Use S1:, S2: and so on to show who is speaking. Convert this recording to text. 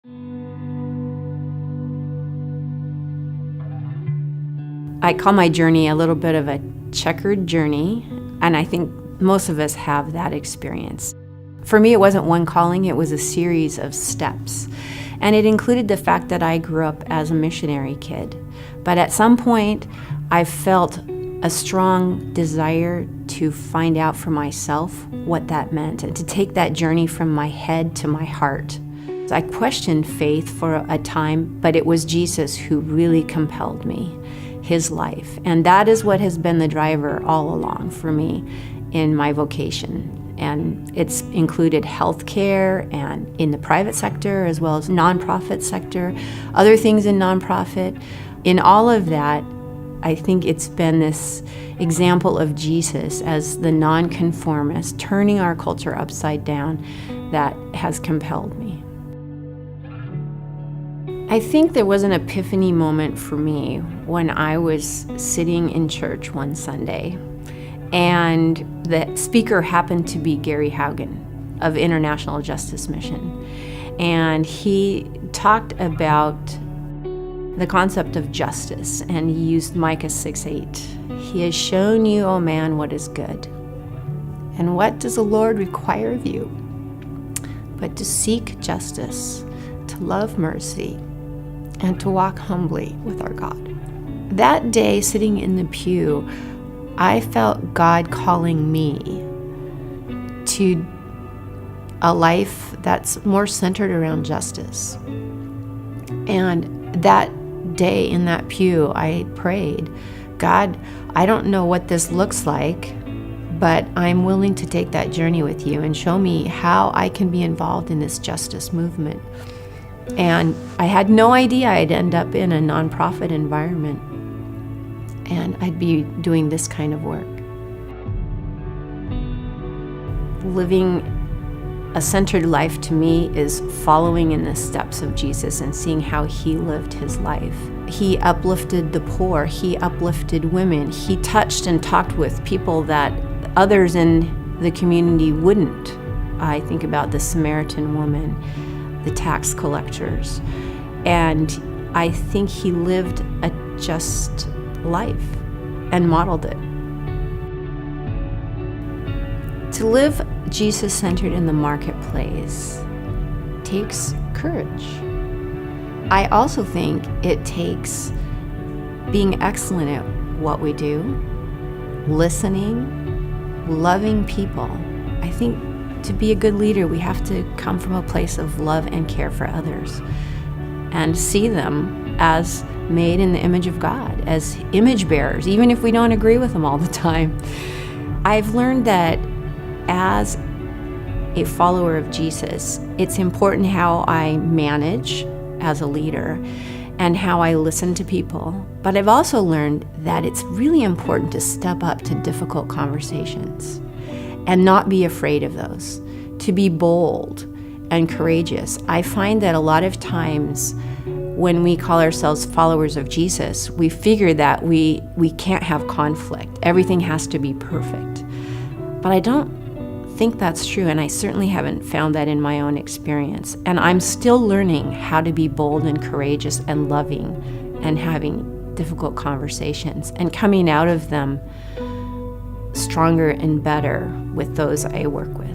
S1: I call my journey a little bit of a checkered journey, and I think most of us have that experience. For me, it wasn't one calling, it was a series of steps. And it included the fact that I grew up as a missionary kid. But at some point, I felt a strong desire to find out for myself what that meant and to take that journey from my head to my heart. I questioned faith for a time, but it was Jesus who really compelled me, his life. And that is what has been the driver all along for me in my vocation. And it's included healthcare and in the private sector as well as nonprofit sector, other things in nonprofit. In all of that, I think it's been this example of Jesus as the nonconformist, turning our culture upside down, that has compelled me. I think there was an epiphany moment for me when I was sitting in church one Sunday, and the speaker happened to be Gary Haugen of International Justice Mission. And he talked about the concept of justice, and he used Micah 6:8. He has shown you, O man, what is good. And what does the Lord require of you? But to seek justice, to love mercy, and to walk humbly with our God. That day, sitting in the pew, I felt God calling me to a life that's more centered around justice. And that day in that pew, I prayed, God, I don't know what this looks like, but I'm willing to take that journey with you and show me how I can be involved in this justice movement. And I had no idea I'd end up in a nonprofit environment and I'd be doing this kind of work. Living a centered life to me is following in the steps of Jesus and seeing how he lived his life. He uplifted the poor, he uplifted women, he touched and talked with people that others in the community wouldn't. I think about the Samaritan woman, the tax collectors, and I think he lived a just life and modeled it. To live Jesus-centered in the marketplace takes courage. I also think it takes being excellent at what we do, listening, loving people. I think to be a good leader, we have to come from a place of love and care for others and see them as made in the image of God, as image bearers, even if we don't agree with them all the time. I've learned that as a follower of Jesus, it's important how I manage as a leader and how I listen to people. But I've also learned that it's really important to step up to difficult conversations and not be afraid of those, to be bold and courageous. I find that a lot of times when we call ourselves followers of Jesus, we figure that we can't have conflict. Everything has to be perfect. But I don't think that's true, and I certainly haven't found that in my own experience. And I'm still learning how to be bold and courageous and loving and having difficult conversations and coming out of them stronger and better with those I work with.